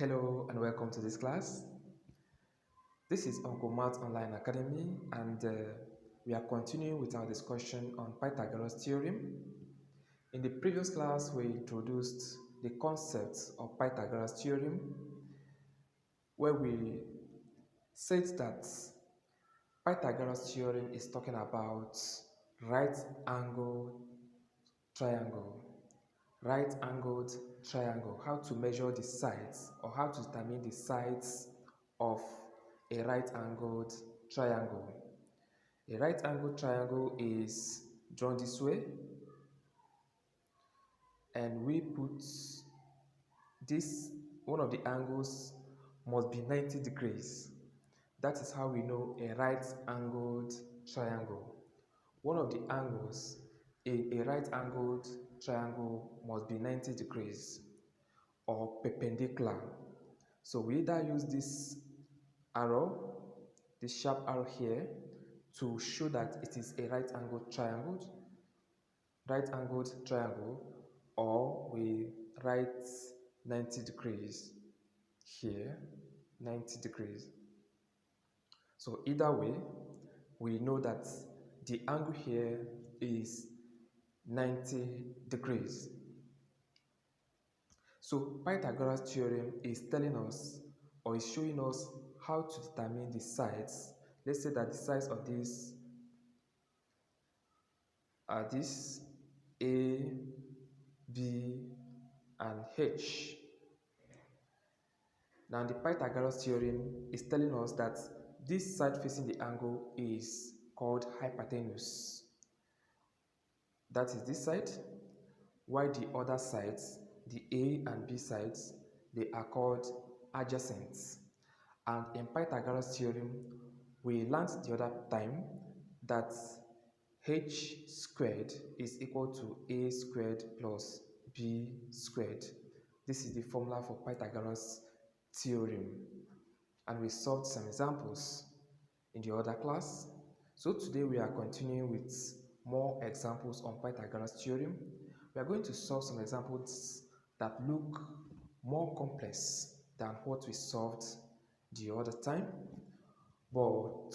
Hello and welcome to this class. This is Uncle Matt Online Academy and we are continuing with our discussion on Pythagoras Theorem. In the previous class, we introduced the concepts of Pythagoras Theorem where we said that Pythagoras Theorem is talking about right angled triangle. Right angled triangle, how to measure the sides or how to determine the sides of a right angled triangle. A right angled triangle is drawn this way, and we put this, one of the angles must be 90 degrees. That is how we know a right angled triangle. One of the angles in a right angled triangle must be 90 degrees or perpendicular. So we either use this arrow, this sharp arrow here, to show that it is a right angled triangle, or we write 90 degrees here, 90 degrees. So either way, we know that the angle here is 90 degrees. So Pythagoras theorem is telling us or is showing us how to determine the sides. Let's say that the sides of this are this A, B, and H. Now the Pythagoras theorem is telling us that this side facing the angle is called hypotenuse. That is this side, while the other sides, the A and B sides, they are called adjacent. And in Pythagoras theorem, we learned the other time that h squared is equal to a squared plus b squared. This is the formula for Pythagoras theorem. And we solved some examples in the other class. So today we are continuing with more examples on Pythagoras theorem. We are going to solve some examples that look more complex than what we solved the other time. But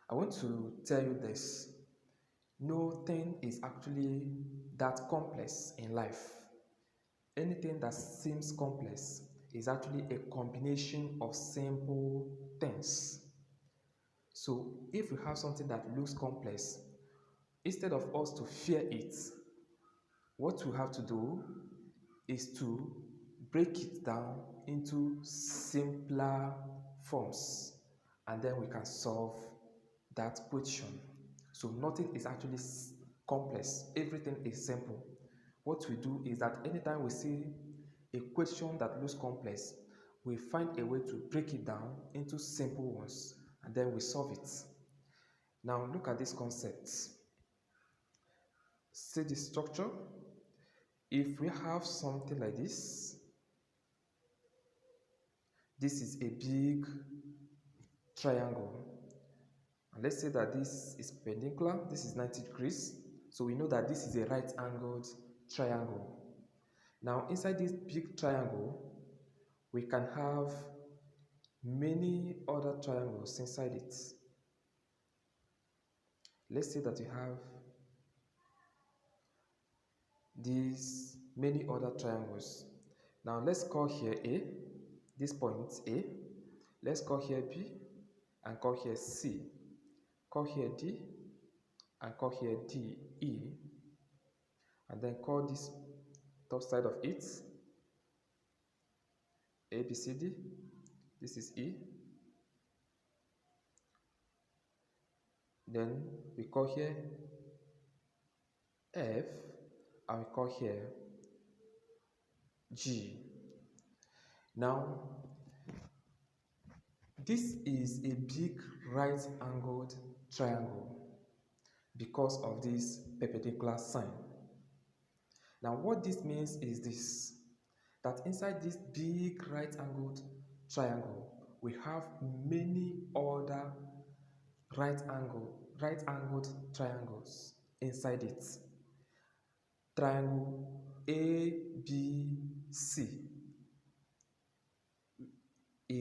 I want to tell you this. Nothing is actually that complex in life. Anything that seems complex is actually a combination of simple things. So if we have something that looks complex, instead of us to fear it, what we have to do is to break it down into simpler forms, and then we can solve that question. So nothing is actually complex, everything is simple. What we do is that anytime we see a question that looks complex, we find a way to break it down into simple ones and then we solve it. Now look at this concept. See the structure. If we have something like this is a big triangle. And let's say that this is perpendicular, this is 90 degrees. So we know that this is a right angled triangle. Now inside this big triangle, we can have many other triangles inside it. Let's say that we have these many other triangles. Now let's call here A, this point A. Let's call here B and call here C. Call here D and call here D, E. And then call this top side of it A, B, C, D. This is E. Then we call here F and we call here G. Now, this is a big right angled triangle because of this perpendicular sign. Now, what this means is this, that inside this big right angled triangle, we have many other right angled triangles inside it. Triangle ABC.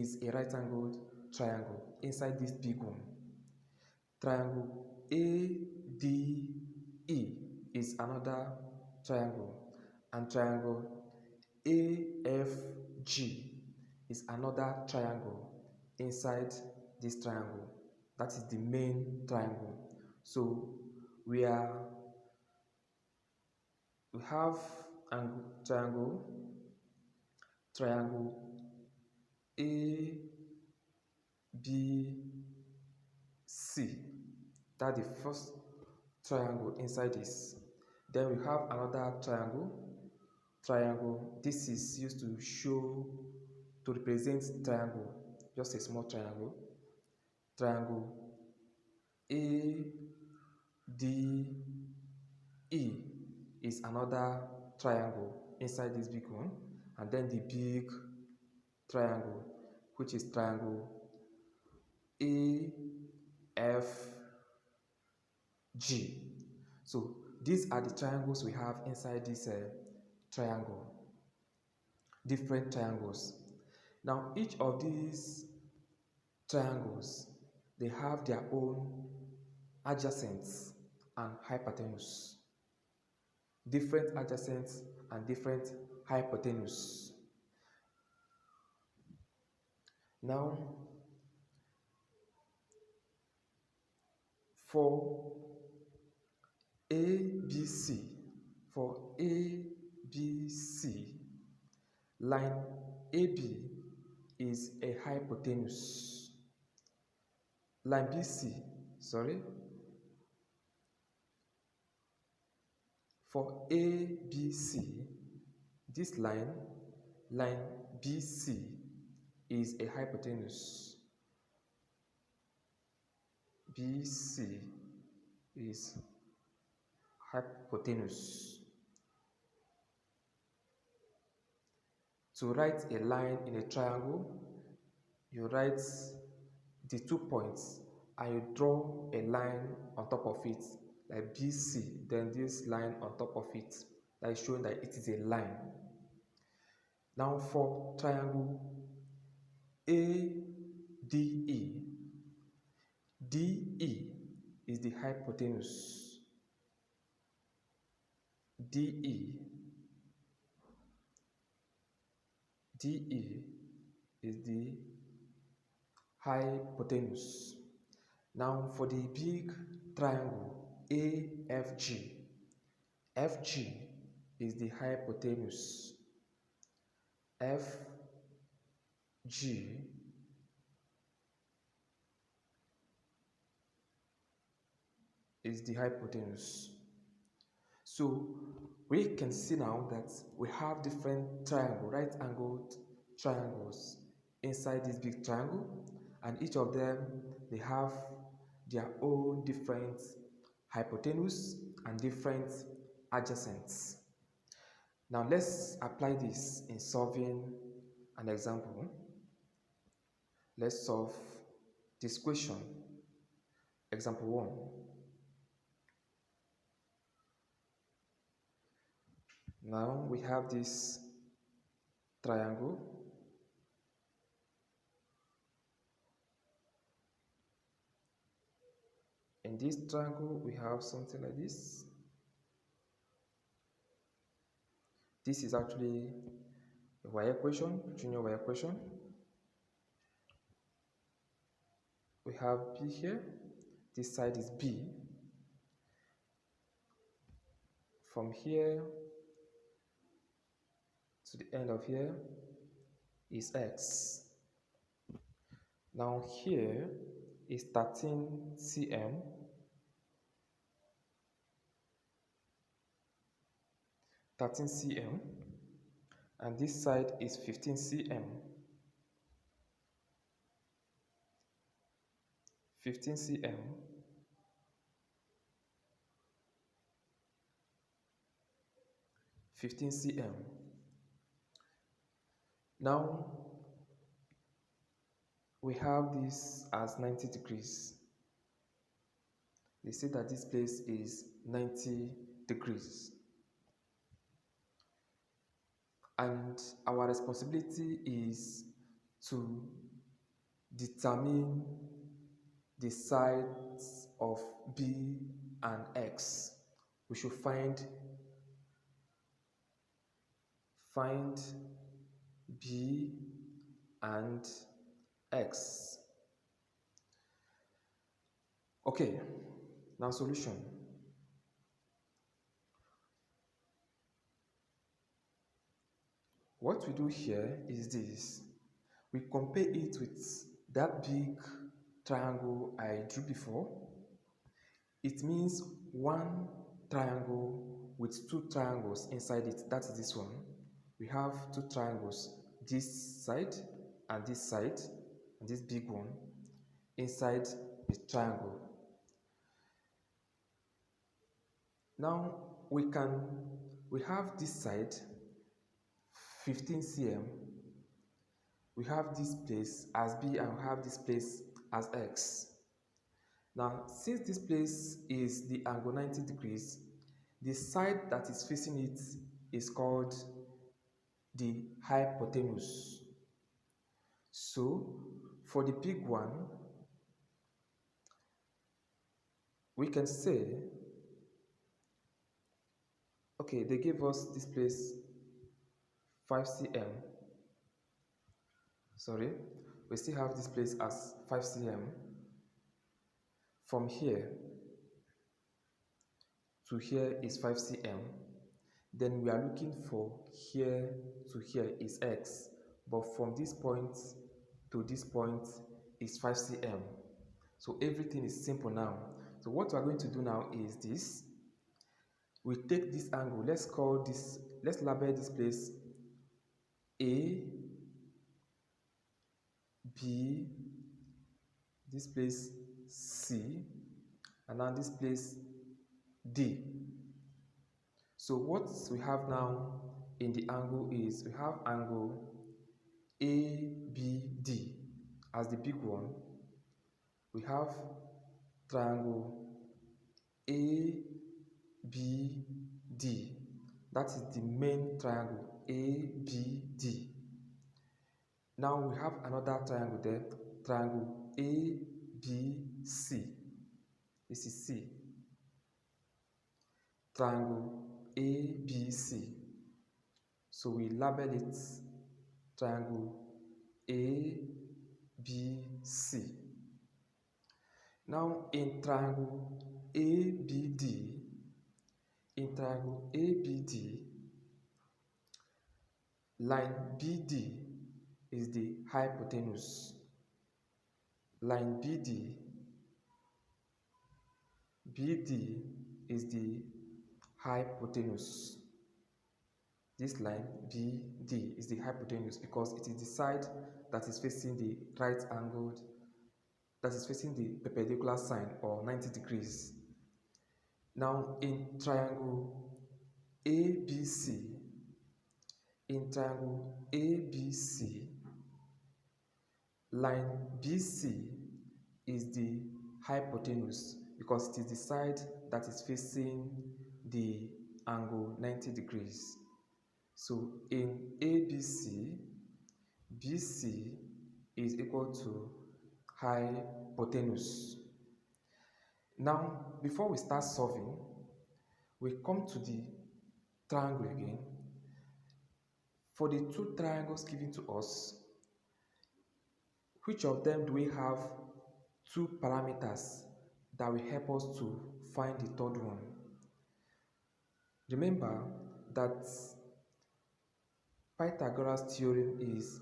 is a right angled triangle inside this big one. Triangle ADE is another triangle, and triangle AFG is another triangle inside this triangle. That is the main triangle. So we have triangle ABC. That's the first triangle inside this. Then we have another triangle. This is used to represent triangle, just a small triangle. Triangle ADE is another triangle inside this big one, and then the big triangle, which is triangle AFG. So these are the triangles we have inside this triangle, different triangles. Now each of these triangles, they have their own adjacents and hypotenuse. Different adjacents and different hypotenuse. Now, for ABC, line AB is a hypotenuse. Line BC, for ABC, this line BC is a hypotenuse. BC is hypotenuse. To write a line in a triangle, you write the 2 points and you draw a line on top of it, like BC, then this line on top of it, that is showing that it is a line. Now for triangle ADE, DE is the hypotenuse. DE is the hypotenuse. Now for the big triangle AFG, FG is the hypotenuse. FG is the hypotenuse. So we can see now that we have different right angled triangles inside this big triangle, and each of them, they have their own different hypotenuse and different adjacents. Now let's apply this in solving an example. Let's solve this question. Example 1. Now we have this triangle. In this triangle, we have something like this. This is actually a y equation, junior y equation. We have B here. This side is B. From here to the end of here is X. Now here is 13 cm. And this side is 15 cm. 15 cm. 15 cm. Now we have this as 90 degrees. They say that this place is 90 degrees. And our responsibility is to determine the sides of B and X. We should find B and X. Okay, now solution. What we do here is this. We compare it with that big triangle I drew before. It means one triangle with two triangles inside it. That is this one. We have two triangles, this side, and this big one inside the triangle. Now we have this side 15 cm. We have this place as B and we have this place as X. Now, since this place is the angle 90 degrees, the side that is facing it is called the hypotenuse. So, for the big one, we can say, okay, they gave us this place 5 cm. Sorry, we still have this place as 5 cm. From here to here is 5 cm. Then we are looking for here to here is X. But from this point to this point is 5 cm. So everything is simple now. So what we are going to do now is this. We take this angle. Let's label this place A, B, this place C, and now this place D. So what we have now in the angle is we have angle ABD as the big one. We have triangle ABD. That is the main triangle ABD. Now we have another triangle there, triangle ABC. This is C. Triangle ABC. So we label it triangle ABC. Now in triangle ABD, line BD is the hypotenuse. Line BD is the hypotenuse. This line BD is the hypotenuse because it is the side that is facing the right angled, that is facing the perpendicular side or 90 degrees. Now in triangle ABC, line BC is the hypotenuse because it is the side that is facing the angle 90 degrees. So in ABC, BC is equal to hypotenuse. Now, before we start solving, we come to the triangle again. For the two triangles given to us, which of them do we have two parameters that will help us to find the third one? Remember that Pythagoras Theorem is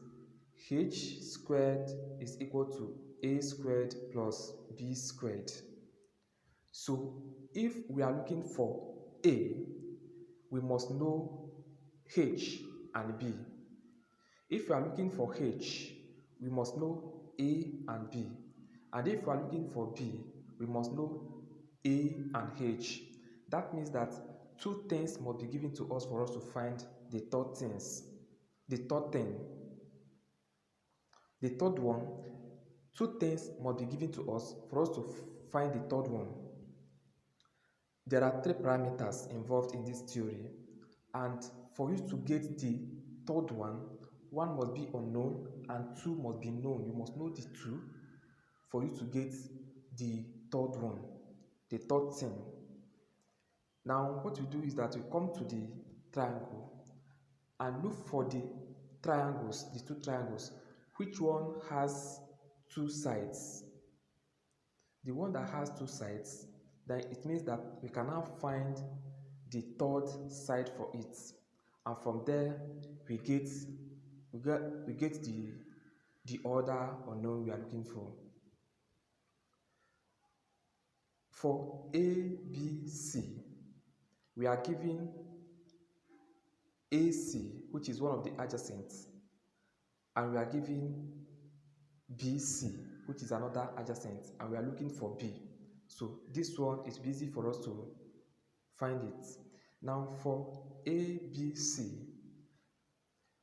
h squared is equal to a squared plus b squared. So if we are looking for a, we must know h and b. If we are looking for h, we must know a and b. And if we are looking for b, we must know a and h. That means that two things must be given to us for us to find the third thing. The third one, two things must be given to us for us to find the third one. There are three parameters involved in this theory, and for you to get the third one, one must be unknown and two must be known. You must know the two for you to get the third one, the third thing. Now, what we do is that we come to the triangle and look for the triangles, the two triangles. Which one has two sides? The one that has two sides, then it means that we can now find the third side for it, and from there we get the order unknown we are looking for. For ABC, we are given AC, which is one of the adjacents, and we are given BC, which is another adjacent, and we are looking for B. So this one is easy for us to find it. Now for ABC,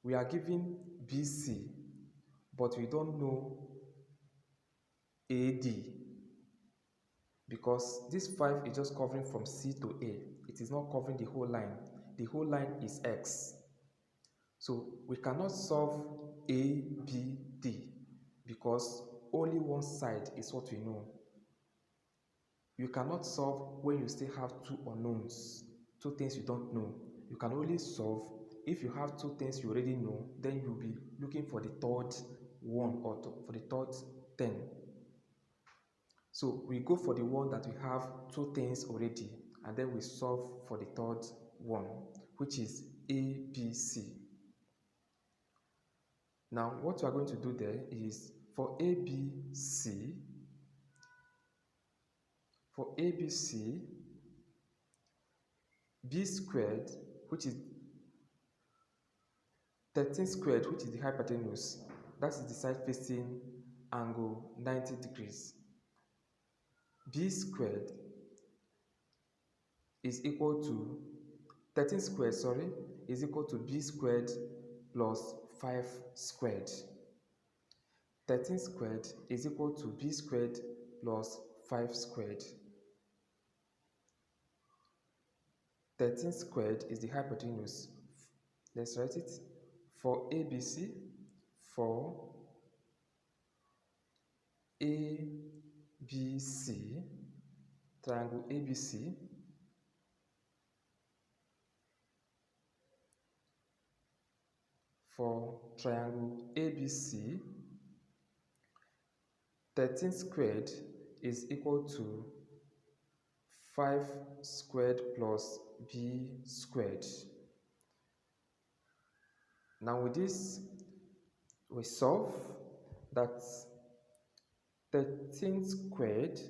we are given BC, but we don't know AD, because this 5 is just covering from C to A. It is not covering the whole line. The whole line is X. So we cannot solve ABD because only one side is what we know. You cannot solve when you still have two unknowns, two things you don't know. You can only solve if you have two things you already know, then you'll be looking for the third one or for the third thing. So we go for the one that we have two things already, and then we solve for the third one, which is ABC. Now, what we are going to do there is for ABC, B squared, which is 13 squared, which is the hypotenuse, that is the side facing angle 90 degrees. B squared is equal to 13 squared, is equal to B squared plus 5 squared. 13 squared is equal to B squared plus 5 squared. 13 squared is the hypotenuse. Let's write it. For ABC, triangle ABC, for triangle ABC, 13 squared is equal to 5 squared plus B squared. Now with this, we solve that 13 squared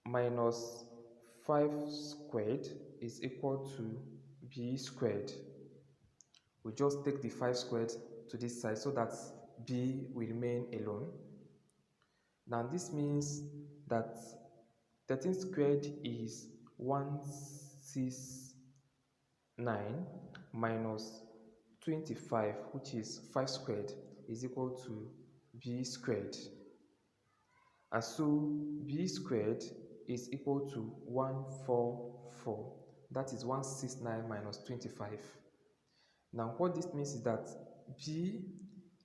minus 5 squared is equal to B squared. We just take the 5 squared to this side so that B will remain alone. Now this means that 13 squared is 169 minus 25, which is 5 squared, is equal to B squared. And so B squared is equal to 144. That is 169 minus 25. Now what this means is that B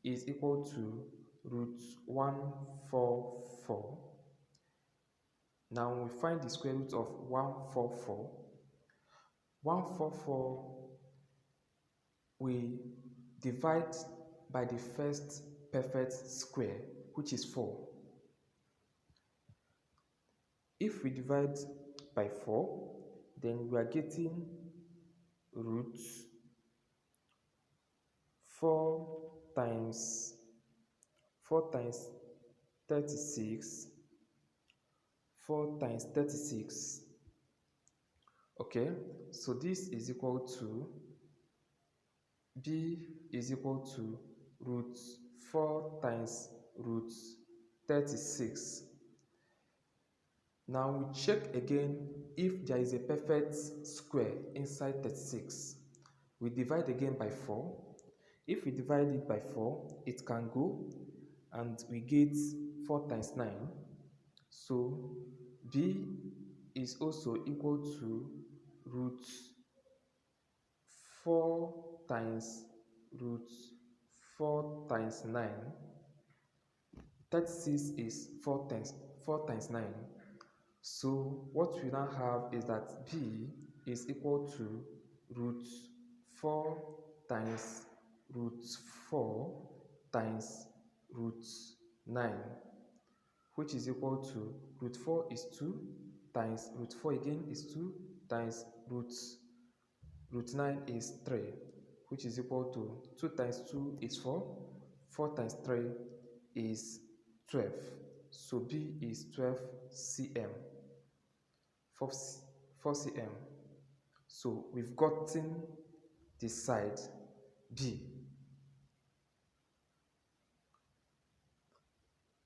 is equal to root 144. Now we find the square root of 144. 144 we divide by the first perfect square, which is 4. If we divide by 4, then we are getting root 4 times 36. 4 times 36. Okay, so this is equal to B is equal to root 4 times root 36. Now we check again if there is a perfect square inside 36. We divide again by 4. If we divide it by 4, it can go, and we get 4 times 9. So B is also equal to root 4 times root 4 times 9. 36 is 4 times 9. So what we now have is that b is equal to root 4 times root 4 times root 9, which is equal to root 4 is 2 times root 4 again is 2 times root 9 is 3, which is equal to 2 times 2 is 4, 4 times 3 is 12. So B is 12 cm, 4 cm. So we've gotten the side B.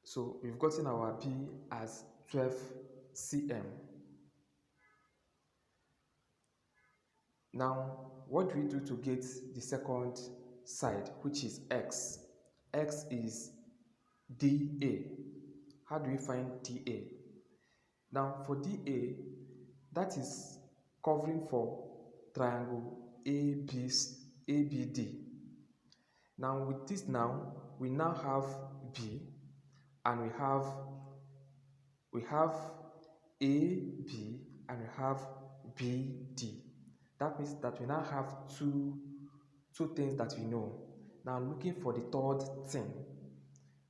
So we've gotten our B as 12 cm. Now, what do we do to get the second side, which is x? X is dA. How do we find dA? Now, for dA, that is covering for triangle ABD. Now, with this we now have B, and we have AB, and we have BD. That means that we now have two things that we know. Now, looking for the third thing.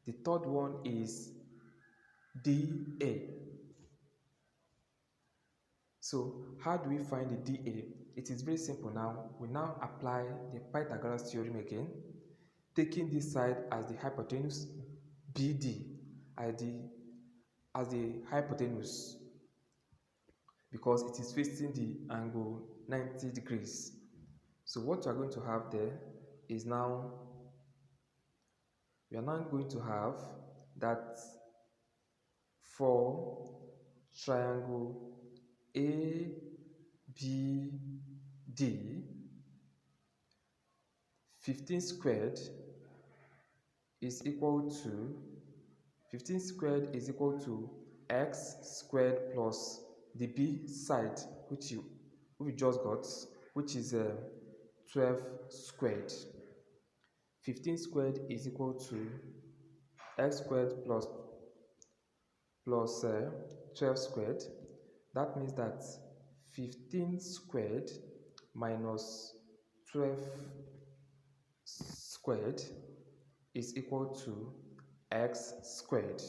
The third one is dA. So how do we find the dA? It is very simple now. We now apply the Pythagoras theorem again, taking this side as the hypotenuse, BD as the hypotenuse, because it is facing the angle 90 degrees. So what we are going to have there is now, we are now going to have that for triangle ABD, 15 squared is equal to x squared plus the b side, which we just got, which is 12 squared. 15 squared is equal to x squared plus 12 squared. That means that 15 squared minus 12 squared is equal to x squared.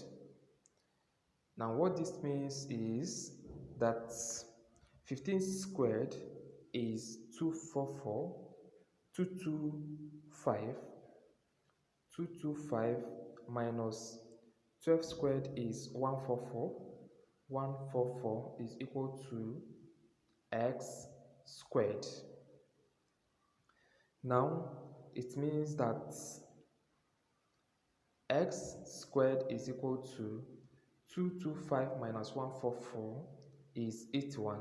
Now what this means is that 15 squared is 244, 225 minus 12 squared is 144. 144 is equal to x squared. Now it means that x squared is equal to 225 minus 144 is 81.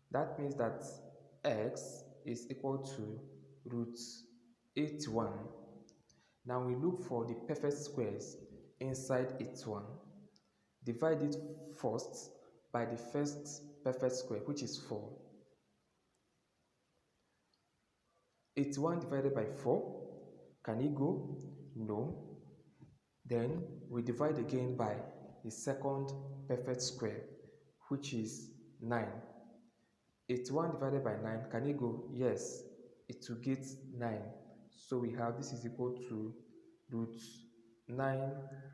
That means that x is equal to root 81. Now we look for the perfect squares inside 81. Divide it first by the first perfect square, which is 4. 81 divided by 4, can it go? No. Then we divide again by the second perfect square, which is 9. 81 divided by 9, can it go? Yes, it will get 9. So we have this is equal to root 9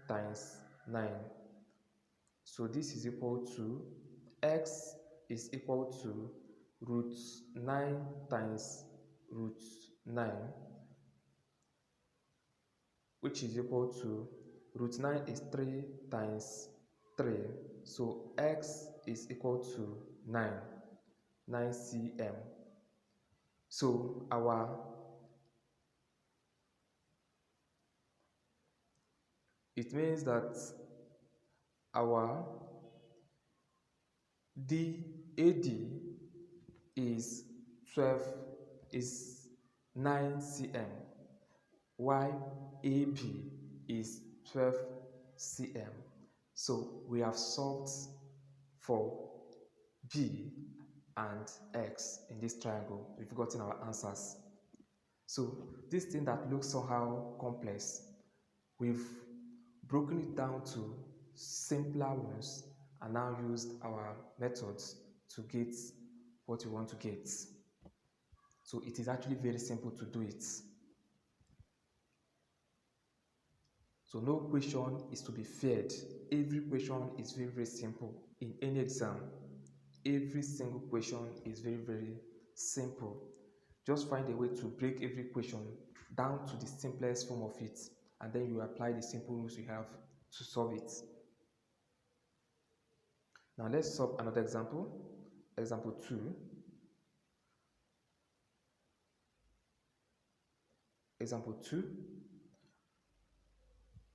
times 9. So this is equal to x is equal to root 9 times root 9, which is equal to root 9 is 3 times 3. So x is equal to 9 cm. So it means that our DAD is 9 cm, while AB is 12 cm. So we have solved for B and x in this triangle. We've gotten our answers. So this thing that looks somehow complex, we've broken it down to simpler ones and now used our methods to get what we want to get. So it is actually very simple to do it. So no question is to be feared. Every question is very, very simple in any exam. Every single question is very, very simple. Just find a way to break every question down to the simplest form of it, and then you apply the simple rules you have to solve it. Now let's solve another example. Example 2. Example 2.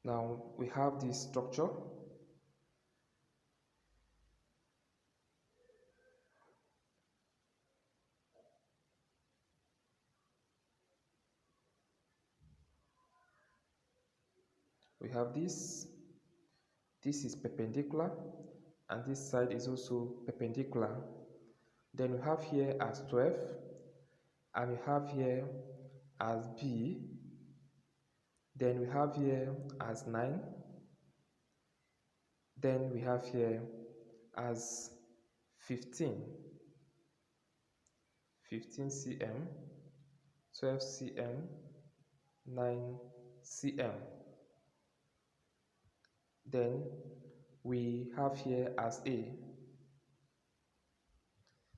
Now we have this structure. We have this. This is perpendicular, and this side is also perpendicular. Then we have here as 12, and we have here as B. Then we have here as 9. Then we have here as 15 cm, 12 cm, 9 cm. Then we have here as A.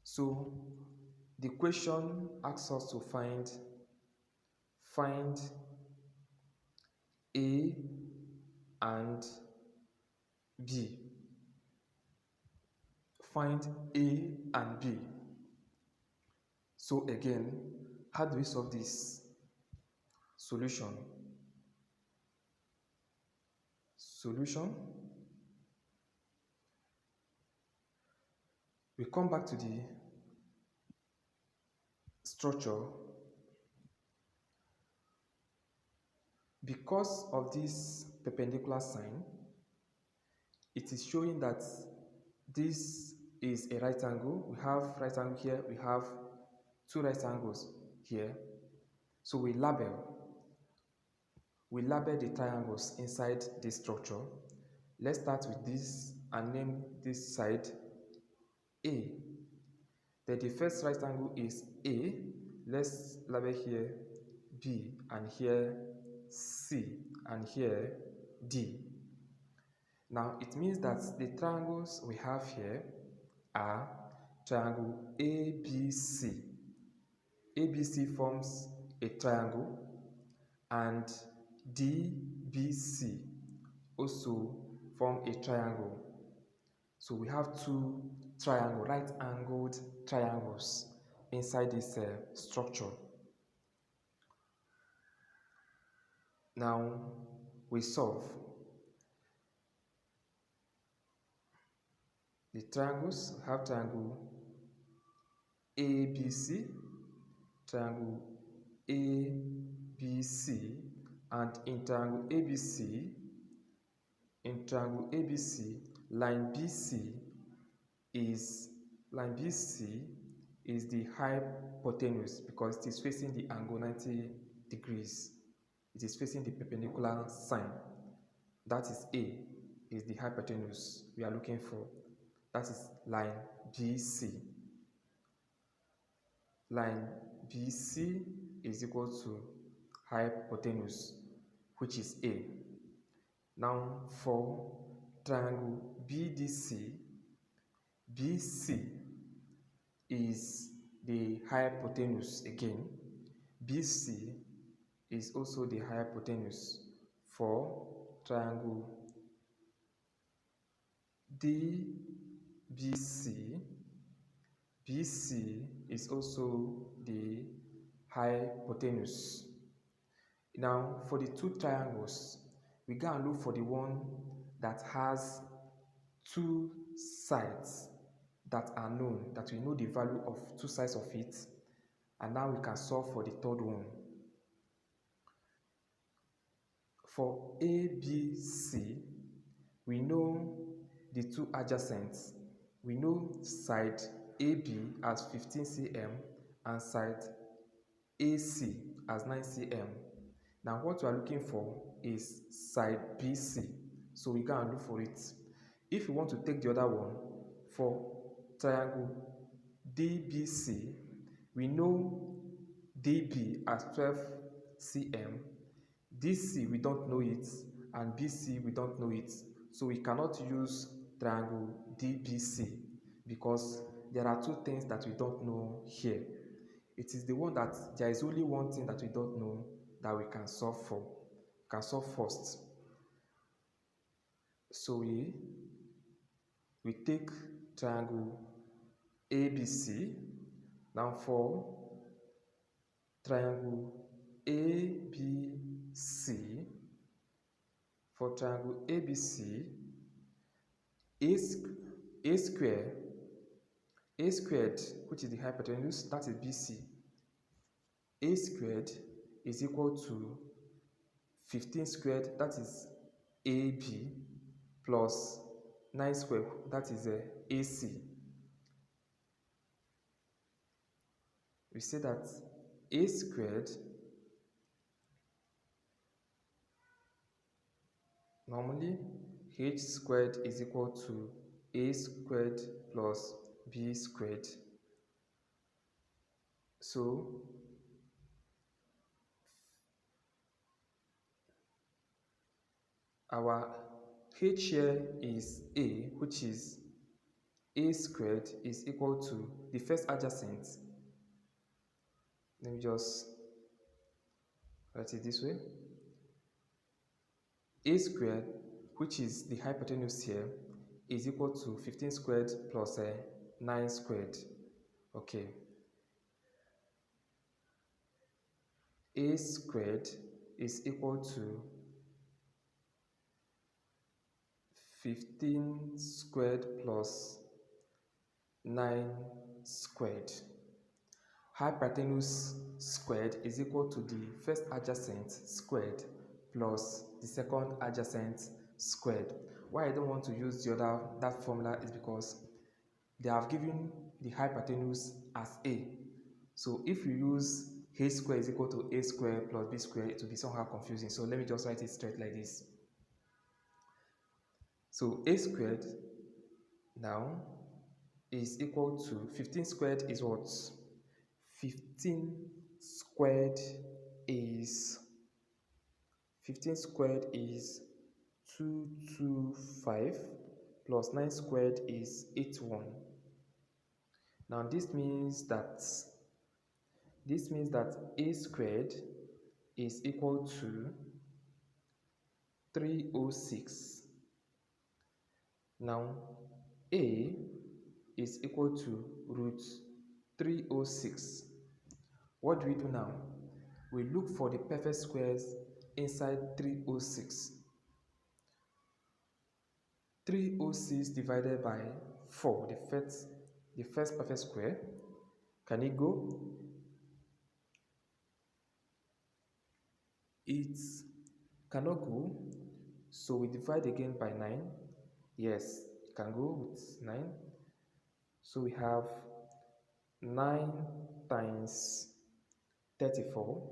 So the question asks us to find A and B. Find A and B. So again, how do we solve this? Solution. We come back to the structure. Because of this perpendicular sign, it is showing that this is a right angle. We have right angle here, we have two right angles here. So we label the triangles inside this structure. Let's start with this and name this side A. Then the first right angle is A. Let's label here B, and here C, and here D. Now it means that the triangles we have here are triangle ABC. ABC forms a triangle, and DBC also form a triangle. So we have two right-angled triangles inside this structure. Now we solve. The triangles, we have triangle ABC, triangle ABC, and in triangle ABC, line BC is the hypotenuse because it is facing the angle 90 degrees. It is facing the perpendicular sign. That is A, is the hypotenuse we are looking for. That is line BC. Line BC is equal to hypotenuse, which is A. Now for triangle BDC, BC is the hypotenuse again. BC is also the hypotenuse for triangle DBC. BC is also the hypotenuse. Now for the two triangles, we go and look for the one that has two sides that are known, that we know the value of two sides of it, and now we can solve for the third one. For ABC, we know the two adjacents. We know side AB as 15 cm and side AC as 9 cm. Now what we are looking for is side BC. So we go and look for it. If you want to take the other one, for triangle DBC, we know DB as 12 cm, DC we don't know it, and BC we don't know it. So we cannot use triangle DBC because there are two things that we don't know here. It is the one that there is only one thing that we don't know that we can solve for. We can solve first. So we take triangle ABC. Now for triangle ABC, for triangle ABC, A square, A squared, which is the hypotenuse, that is BC, A squared is equal to 15 squared, that is AB, plus 9 squared, that is AC. We say that A squared normally H squared is equal to A squared plus B squared. So our H here is A, which is A squared is equal to the first adjacent. Let me just write it this way. A squared, which is the hypotenuse here, is equal to 15 squared plus 9 squared. Okay. A squared is equal to 15 squared plus 9 squared. Hypotenuse squared is equal to the first adjacent squared plus the second adjacent squared. Why I don't want to use that formula is because they have given the hypotenuse as A. So if you use H squared is equal to A squared plus B squared, it will be somehow confusing. So let me just write it straight like this. So A squared now is equal to 15 squared is what? 15 squared is 225 plus 9 squared is 81. Now this means that A squared is equal to 306. Now A is equal to root 306. What do we do now? We look for the perfect squares inside 306. 306 divided by 4, the first perfect square. Can it go? It cannot go, so we divide again by 9. Yes, it can go with 9. So we have 9 times 34.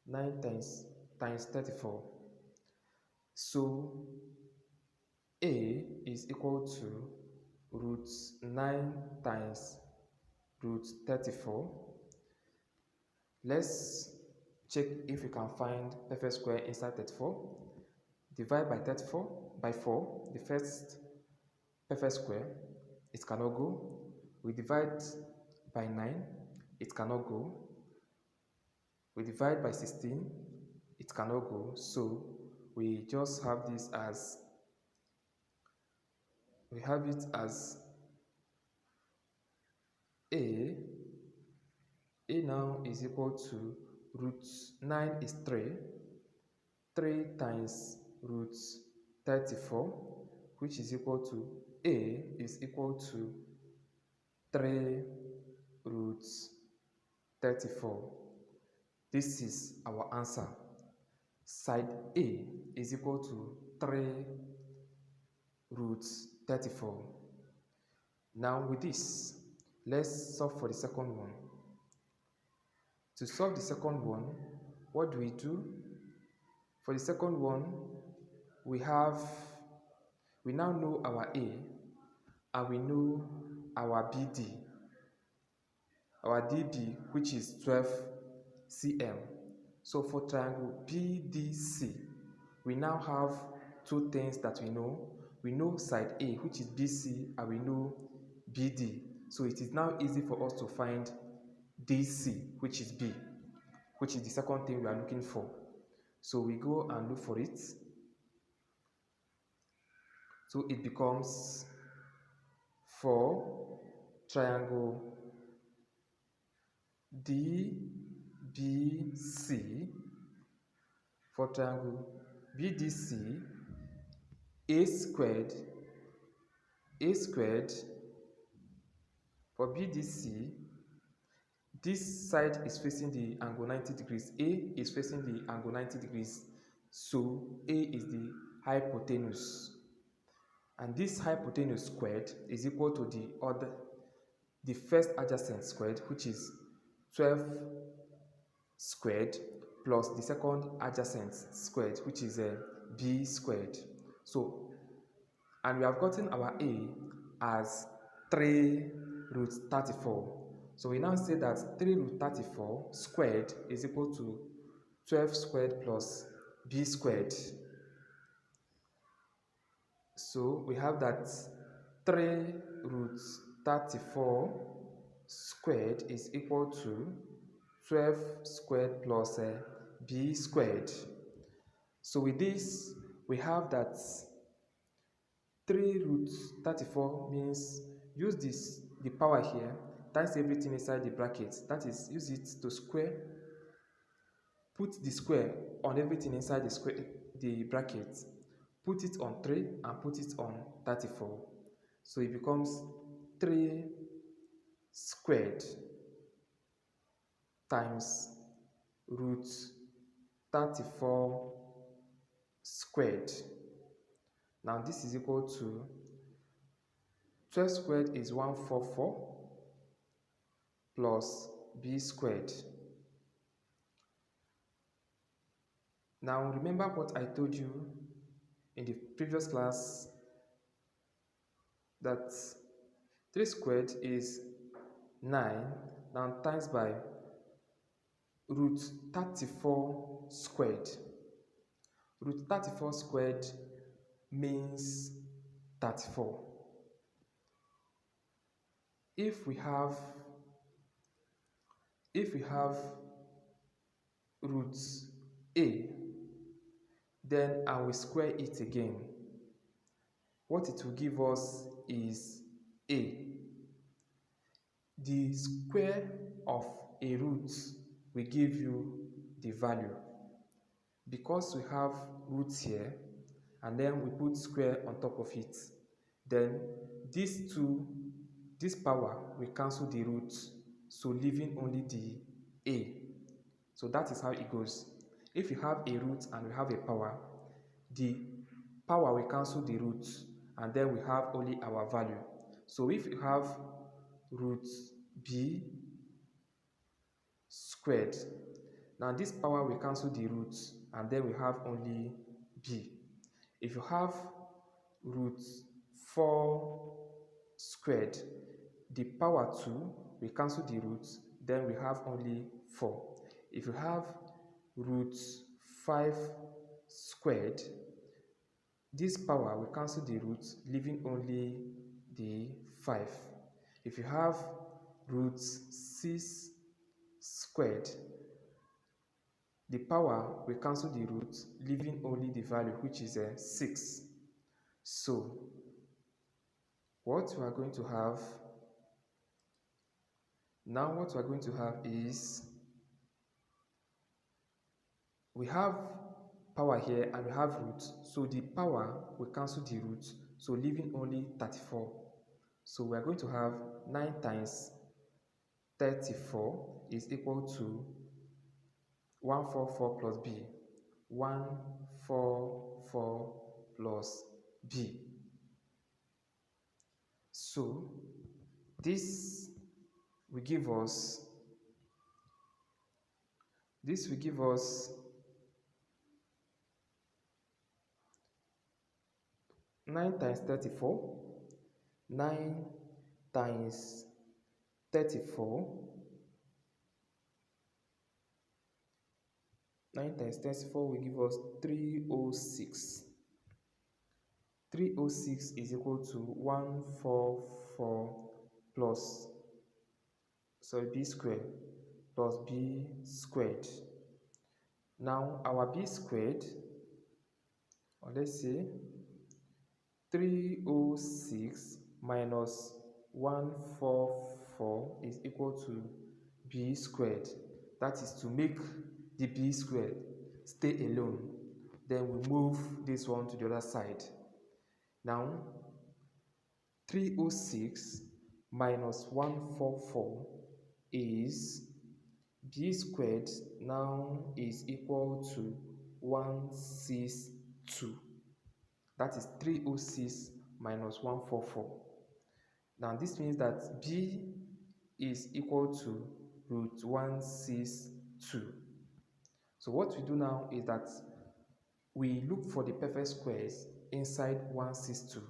9 times 34. So A is equal to root 9 times root 34. Let's check if we can find perfect square inside 34. Divide by 34 by 4, the first perfect square, it cannot go. We divide by 9, it cannot go. We divide by 16, it cannot go. So we just have this as, we have it as A now is equal to root 9 is 3. 3 times root 34, which is equal to A is equal to 3 root 34. This is our answer. Side A is equal to 3 root 34. Now with this, Let's solve for the second one. To solve the second one, what do we do? For the second one, we now know our A and we know our BD, our DB, which is 12 cm. So for triangle BDC, we now have two things that we know. We know side A, which is BC, and we know BD. So it is now easy for us to find DC, which is B, which is the second thing we are looking for. So we go and look for it. So it becomes for triangle DBC, for triangle BDC, A squared for BDC, this side is facing the angle 90 degrees. A is facing the angle 90 degrees. So A is the hypotenuse. And this hypotenuse squared is equal to the first adjacent squared, which is 12 squared, plus the second adjacent squared, which is B squared. So, and we have gotten our A as 3 root 34. So we now say that 3 root 34 squared is equal to 12 squared plus B squared. So we have that 3 root 34 squared is equal to 12 squared plus B squared. So with this, we have that 3 root 34 means use the power here, times everything inside the bracket. That is, use it to square, put the square on everything inside the bracket, put it on 3 and put it on 34. So it becomes 3 squared times root 34 squared. Now this is equal to 12 squared is 144 plus B squared. Now remember what I told you in the previous class, that 3 squared is 9, now times by root 34 squared. Root 34 squared means 34. If we have root A, then I will square it again. What it will give us is A. The square of a root will give you the value. Because we have roots here, and then we put square on top of it, then this power will cancel the roots, so leaving only the A. So that is how it goes. If you have a root and we have a power, the power will cancel the roots, and then we have only our value. So if you have root B squared, now this power will cancel the roots, and then we have only B. If you have root 4 squared, the power 2 will cancel the roots, then we have only 4. If you have root 5 squared, this power will cancel the roots, leaving only the 5. If you have root 6 squared, the power will cancel the roots, leaving only the value, which is 6. So what we are going to have is, we have power here and we have roots, so the power will cancel the roots, so leaving only 34. So we are going to have 9 times 34 is equal to 144 plus B. 144 plus B. So this will give us, this will give us 9 times 34, 9 times 34, 9 times 34 will give us 306. 306 is equal to 144 plus, sorry, b squared plus b squared. Now our b squared, or let's say 306 minus 144 is equal to b squared. That is to make the b squared stay alone. Then we move this one to the other side. Now 306 minus 144 is b squared now is equal to 162. That is 306 minus 144. Now this means that b is equal to root 162. So what we do now is that we look for the perfect squares inside 162.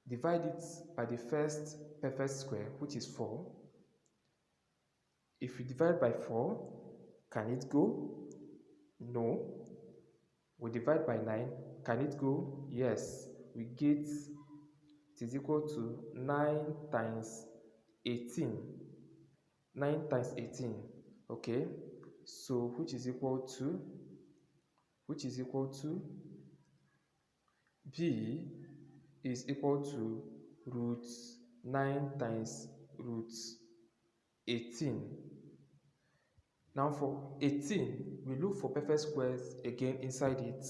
Divide it by the first perfect square, which is 4. If we divide by 4, can it go? No. We divide by 9, can it go? Yes. We get it is equal to 9 times 18. 9 times 18. Okay. So which is equal to b is equal to root 9 times root 18. Now for 18, we look for perfect squares again inside it.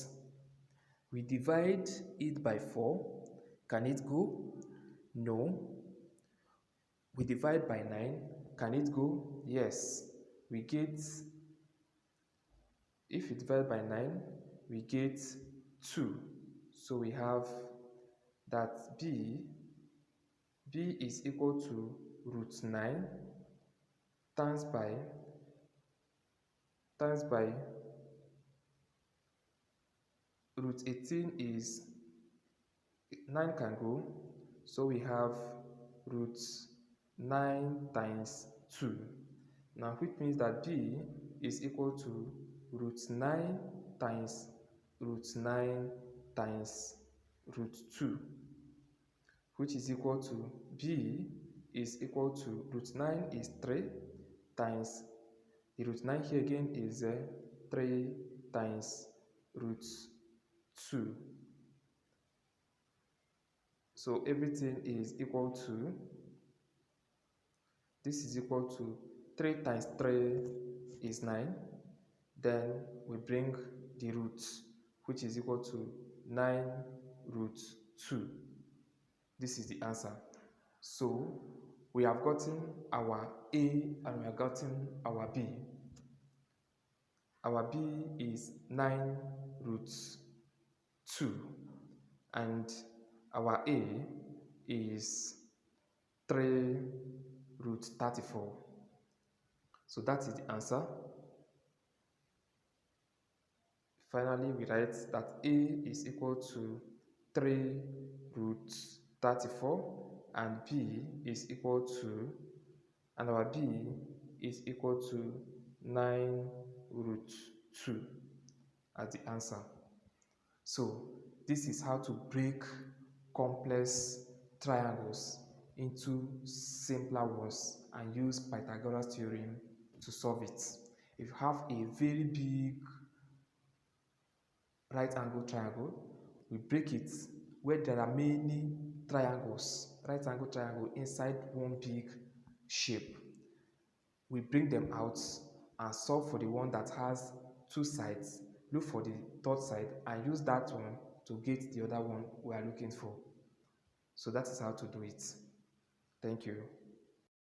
We divide it by 4. Can it go? No. We divide by 9. Can it go? Yes. We get, if we divide by 9, we get 2. So we have that b is equal to root 9 times by root 18 is 9 can go, so we have root 9 times 2. Now which means that b is equal to root 9 times root 9 times root 2, which is equal to b is equal to root 9 is 3 times the root 9 here again is 3 times root 2. So everything is equal to, this is equal to 3 times 3 is 9. Then we bring the roots, which is equal to 9 root 2. This is the answer. So we have gotten our A and we have gotten our B. Our B is 9 root 2 and our A is 3 root 34. So that is the answer. Finally, we write that A is equal to 3 root 34 and B is equal to, and our B is equal to 9 root 2 as the answer. So this is how to break complex triangles into simpler ones and use Pythagoras theorem to solve it. If you have a very big right angle triangle, we break it where there are many triangles, right angle triangle inside one big shape. We bring them out and solve for the one that has 2 sides, look for the third side and use that one to get the other one we are looking for. So that is how to do it. Thank you.